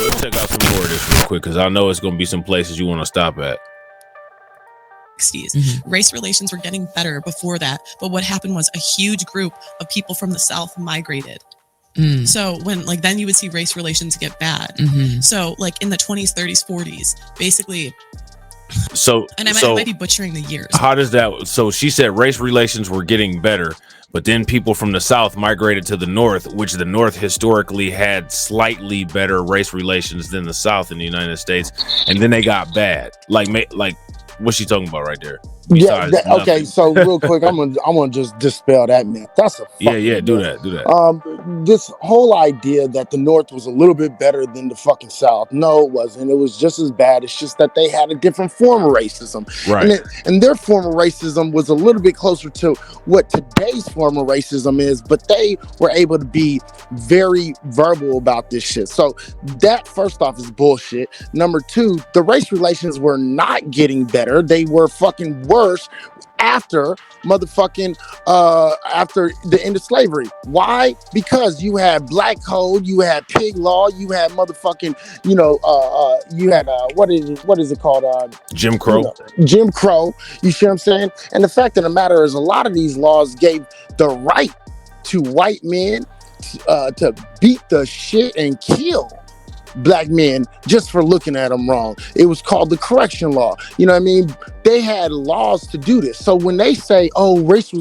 Let's check out some more of this real quick because I know it's going to be some places you want to stop at. 60s. Race relations were getting better before that, but what happened was a huge group of people from the South migrated. So when then you would see race relations get bad. So like in the 20s, 30s, 40s, basically. And I might be butchering the years. How does that? So she said race relations were getting better, but then people from the South migrated to the North, which the North historically had slightly better race relations than the South in the United States, and then they got bad. Like what's she talking about right there? Yeah. Okay. So real quick, I'm gonna just dispel that myth. That's a do that. This whole idea that the North was a little bit better than the fucking South. No, it wasn't. It was just as bad. It's just that they had a different form of racism, right? And their form of racism was a little bit closer to what today's form of racism is. But they were able to be very verbal about this shit. So that first off is bullshit. Number two, the race relations were not getting better. They were fucking worse after motherfucking after the end of slavery. Why? Because you had black code, you had pig law, you had motherfucking you had what is it called, Jim Crow. Jim Crow. You see what I'm saying? And the fact of the matter is, a lot of these laws gave the right to white men to beat the shit and kill black men just for looking at them wrong. It was called the correction law. You know what I mean? They had laws to do this. So when they say, oh, race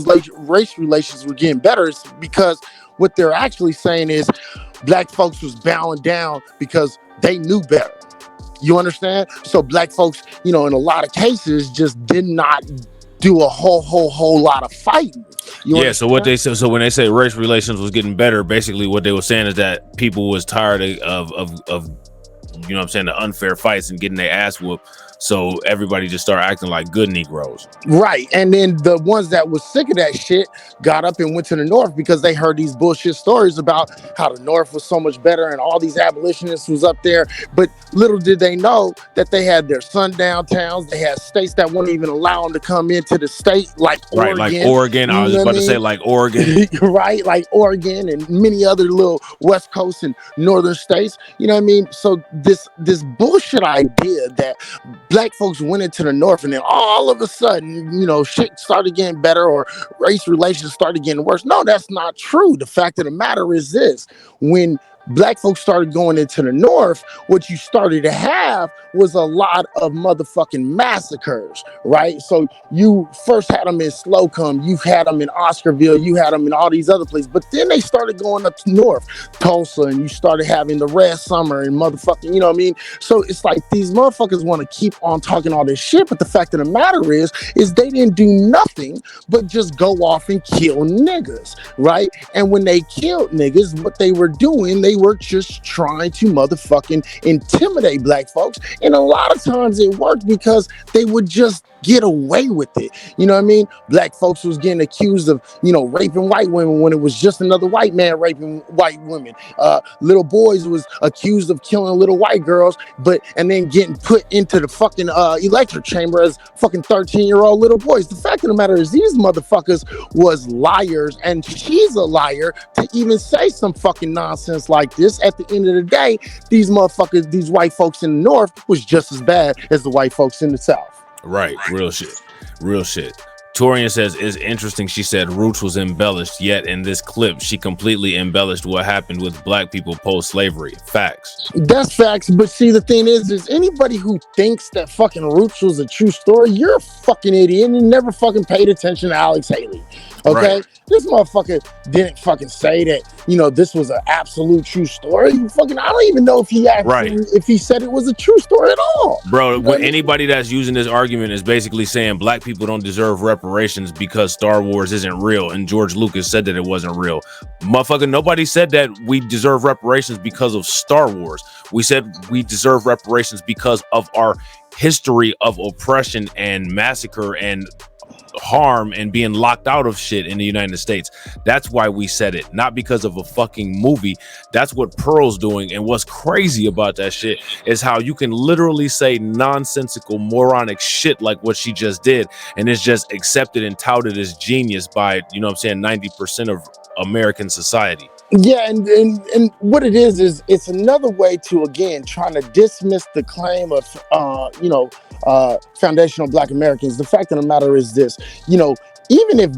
relations were getting better, it's because what they're actually saying is black folks was bowing down because they knew better. You understand? So black folks, in a lot of cases, just did not do a whole lot of fighting. So what they said, so when they say race relations was getting better, basically what they were saying is that people was tired of the unfair fights and getting their ass whooped. So everybody just started acting like good Negroes. Right. And then the ones that was sick of that shit got up and went to the North because they heard these bullshit stories about how the North was so much better and all these abolitionists was up there. But little did they know that they had their sundown towns. They had states that wouldn't even allow them to come into the state, like Oregon. Right, like Oregon. I was just about to say like Oregon. Right, like Oregon and many other little West Coast and northern states. You know what I mean? So this bullshit idea that black folks went into the North and then all of a sudden, shit started getting better or race relations started getting worse. No, that's not true. The fact of the matter is this: when black folks started going into the North, what you started to have was a lot of motherfucking massacres, right? So you first had them in Slocum, you've had them in Oscarville, you had them in all these other places, but then they started going up to North, Tulsa, and you started having the Red Summer and motherfucking, you know what I mean? So it's like these motherfuckers want to keep on talking all this shit, but the fact of the matter is they didn't do nothing but just go off and kill niggas, right? And when they killed niggas, what they were doing, they were just trying to motherfucking intimidate black folks. And a lot of times it worked because they would just get away with it. You know what I mean? Black folks was getting accused of, raping white women when it was just another white man raping white women. Little boys was accused of killing little white girls, and then getting put into the fucking electric chamber as fucking 13-year-old little boys. The fact of the matter is these motherfuckers was liars, and she's a liar to even say some fucking nonsense like this. At the end of the day, these motherfuckers, these white folks in the North was just as bad as the white folks in the South. Right, real shit. Torian says, it's interesting. She said Roots was embellished, yet in this clip, she completely embellished what happened with black people post-slavery. Facts. That's facts, but see, the thing is anybody who thinks that fucking Roots was a true story, you're a fucking idiot and never fucking paid attention to Alex Haley. Okay? Right. This motherfucker didn't fucking say that, this was an absolute true story. I don't even know if he actually, if he said it was a true story at all. Bro, anybody that's using this argument is basically saying black people don't deserve reparations because Star Wars isn't real and George Lucas said that it wasn't real. Motherfucker, nobody said that we deserve reparations because of Star Wars. We said we deserve reparations because of our history of oppression and massacre and harm and being locked out of shit in the United States. That's why we said it, not because of a fucking movie. That's what Pearl's doing. And what's crazy about that shit is how you can literally say nonsensical, moronic shit like what she just did, and it's just accepted and touted as genius by, 90% of American society. Yeah, and what it is it's another way to, again, trying to dismiss the claim of foundational Black Americans. The fact of the matter is this, even if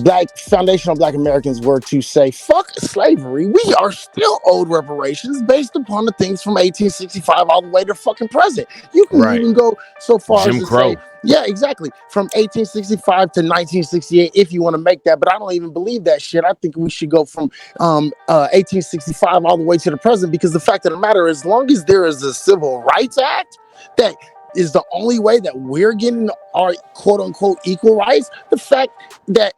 Black foundational Black Americans were to say fuck slavery, we are still owed reparations based upon the things from 1865 all the way to fucking present. You can Right. even go so far Jim as to Crow. say, yeah, exactly, from 1865 to 1968, if you want to make that. But I don't even believe that shit. I think we should go from 1865 all the way to the present, because the fact of the matter is, as long as there is a Civil Rights Act that is the only way that we're getting our quote unquote equal rights, the fact that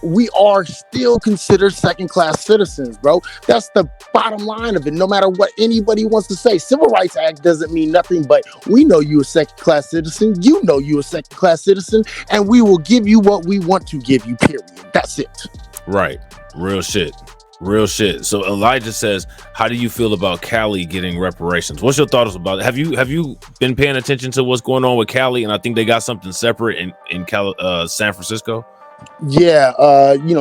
we are still considered second class citizens, bro. That's the bottom line of it. No matter what anybody wants to say, Civil Rights Act doesn't mean nothing, but we know you a second class citizen, you know you a second class citizen, and we will give you what we want to give you, period. That's it. Right. Real shit. Real shit. So Elijah says, how do you feel about Cali getting reparations? What's your thoughts about it? Have you been paying attention to what's going on with Cali? And I think they got something separate in San Francisco. Yeah,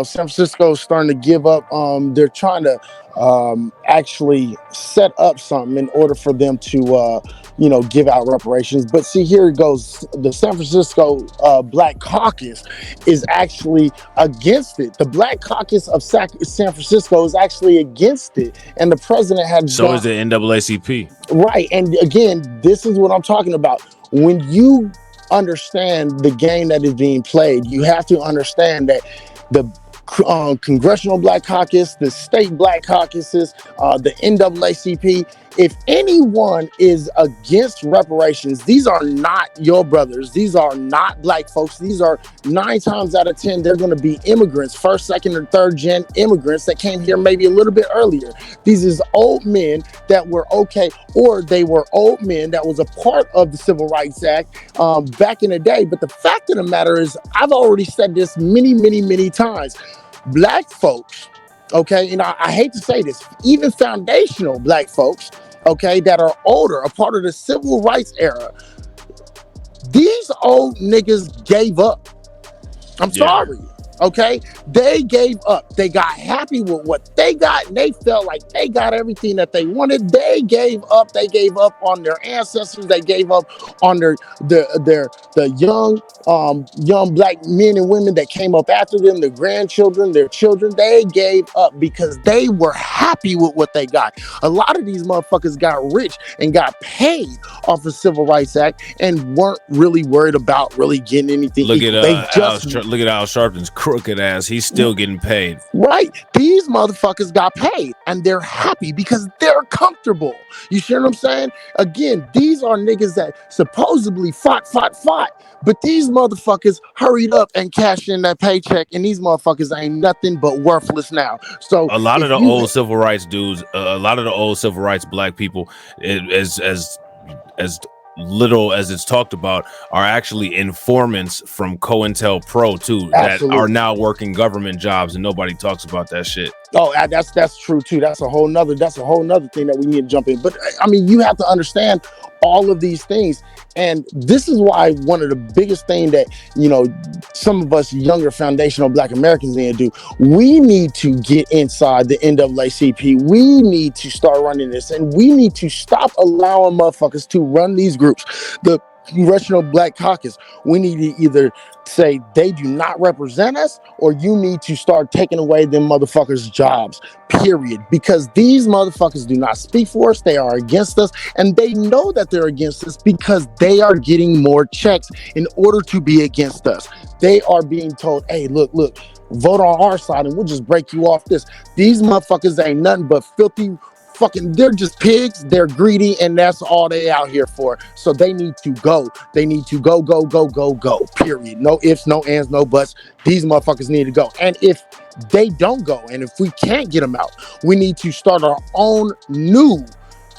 San Francisco's starting to give up. They're trying to actually set up something in order for them to give out reparations. But see, here it goes. The San Francisco Black Caucus is actually against it. The Black Caucus of San Francisco is actually against it, and the president had is the NAACP. Right, and again, this is what I'm talking about. When you understand the game that is being played, you have to understand that the Congressional Black Caucus, the state Black Caucuses, the NAACP, if anyone is against reparations, these are not your brothers. These are not Black folks. These are 9 times out of 10, they're going to be immigrants, first, second, or third gen immigrants that came here maybe a little bit earlier. These is old men that were okay, or they were old men that was a part of the Civil Rights Act back in the day. But the fact of the matter is, I've already said this many, many, many times. Black folks, okay, and I hate to say this, even foundational Black folks, okay, that are older, a part of the Civil Rights era, these old niggas gave up. I'm sorry. Okay, they gave up. They got happy with what they got, and they felt like they got everything that they wanted. They gave up. They gave up on their ancestors. They gave up on the young Black men and women that came up after them, their grandchildren, their children. They gave up because they were happy with what they got. A lot of these motherfuckers got rich and got paid off the Civil Rights Act and weren't really worried about really getting anything. Look at Al Sharpton's crooked ass. He's still getting paid. Right. These motherfuckers got paid and they're happy because they're comfortable. You see what I'm saying? Again, these are niggas that supposedly fought, but these motherfuckers hurried up and cashed in that paycheck, and these motherfuckers ain't nothing but worthless now. So a lot of the old civil rights dudes, a lot of the old civil rights Black people, as little as it's talked about, are actually informants from COINTELPRO too. Absolutely. That are now working government jobs, and nobody talks about that shit. Oh, that's true too. That's a whole nother thing that we need to jump in. But I mean, you have to understand all of these things, and this is why one of the biggest thing that some of us younger foundational Black Americans need to do, we need to get inside the NAACP. We need to start running this, and we need to stop allowing motherfuckers to run these groups. The Congressional Black Caucus, we need to either say they do not represent us, or you need to start taking away them motherfuckers' jobs, period. Because these motherfuckers do not speak for us. They are against us, and they know that they're against us because they are getting more checks in order to be against us. They are being told, hey, look, vote on our side and we'll just break you off this. These motherfuckers ain't nothing but filthy they're just pigs. They're greedy, and that's all they out here for. So they need to go. They need to go, period. No ifs, no ands, no buts. These motherfuckers need to go. And if they don't go, and if we can't get them out, we need to start our own new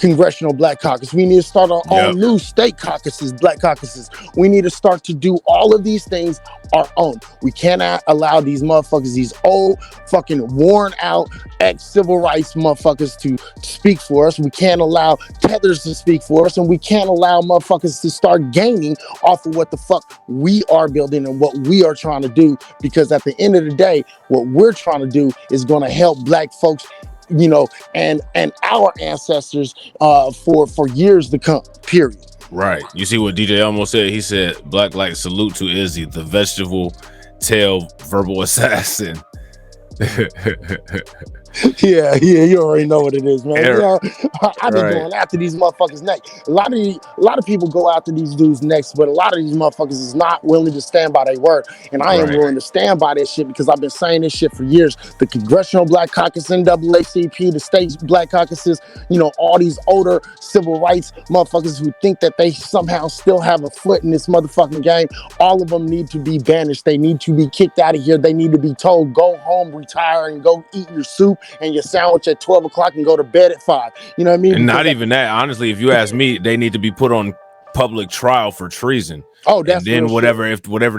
Congressional Black Caucus. We need to start our own new state caucuses, Black caucuses. We need to start to do all of these things our own. We cannot allow these motherfuckers, these old fucking worn out ex-civil rights motherfuckers to speak for us. We can't allow tethers to speak for us, and we can't allow motherfuckers to start gaining off of what the fuck we are building and what we are trying to do, because at the end of the day, what we're trying to do is going to help Black folks, you know, and our ancestors for years to come, period. Right. You see what DJ almost said? He said, Black Light salute to Izzy, the vegetable tail verbal assassin. Yeah, you already know what it is, man. You know, I've been going after these motherfuckers next. A lot of people go after these dudes next, but a lot of these motherfuckers is not willing to stand by their word. And I ain't willing to stand by that shit, because I've been saying this shit for years. The Congressional Black Caucus, NAACP, the state Black caucuses, you know, all these older civil rights motherfuckers who think that they somehow still have a foot in this motherfucking game, all of them need to be banished. They need to be kicked out of here. They need to be told, go home, retire, and go eat your soup and your sandwich at 12 o'clock and go to bed at 5. You know what I mean? And not even that. Honestly, if you ask me, they need to be put on public trial for treason. Oh, that's and then whatever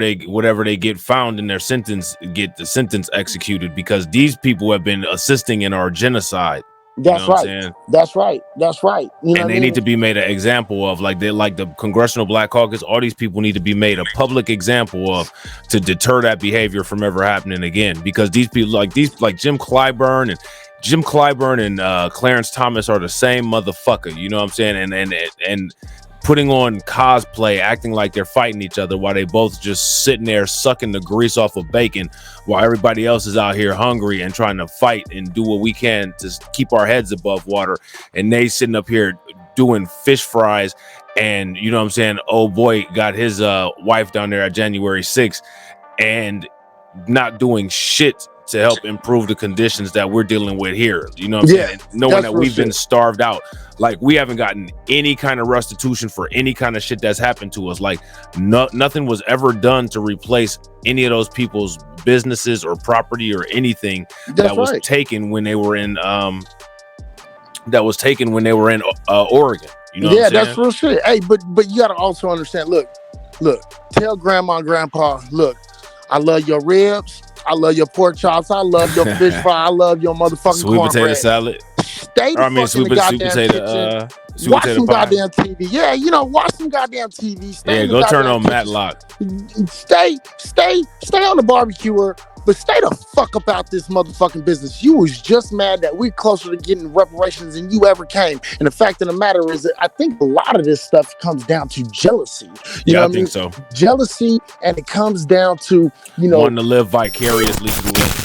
they get found in their sentence, get the sentence executed, because these people have been assisting in our genocide. That's right. That's right. That's right. You know, and they need to be made an example of, like the Congressional Black Caucus. All these people need to be made a public example of, to deter that behavior from ever happening again. Because these people, like Jim Clyburn and Clarence Thomas, are the same motherfucker. You know what I'm saying? And putting on cosplay, acting like they're fighting each other, while they both just sitting there sucking the grease off of bacon, while everybody else is out here hungry and trying to fight and do what we can to keep our heads above water. And they sitting up here doing fish fries, and you know what I'm saying, oh boy got his wife down there at January 6th, and not doing shit to help improve the conditions that we're dealing with here. You know what I'm saying? Knowing that we've been starved out. Like, we haven't gotten any kind of restitution for any kind of shit that's happened to us. Like, nothing was ever done to replace any of those people's businesses or property or anything that was taken when they were in Oregon. You know what I'm saying? That's real shit. Hey, but you gotta also understand, look, tell grandma and grandpa, look, I love your ribs, I love your pork chops, I love your fish fry, I love your motherfucking sweet potato salad. Stay the fuck in the goddamn kitchen. Watch some goddamn TV. Yeah, you know, watch some goddamn TV. Go turn on Matlock. Stay on the barbecuer, but stay the fuck about this motherfucking business. You was just mad that we're closer to getting reparations than you ever came. And the fact of the matter is that I think a lot of this stuff comes down to jealousy. You know what I mean? So. Jealousy, and it comes down to, you know, wanting to live vicariously through it.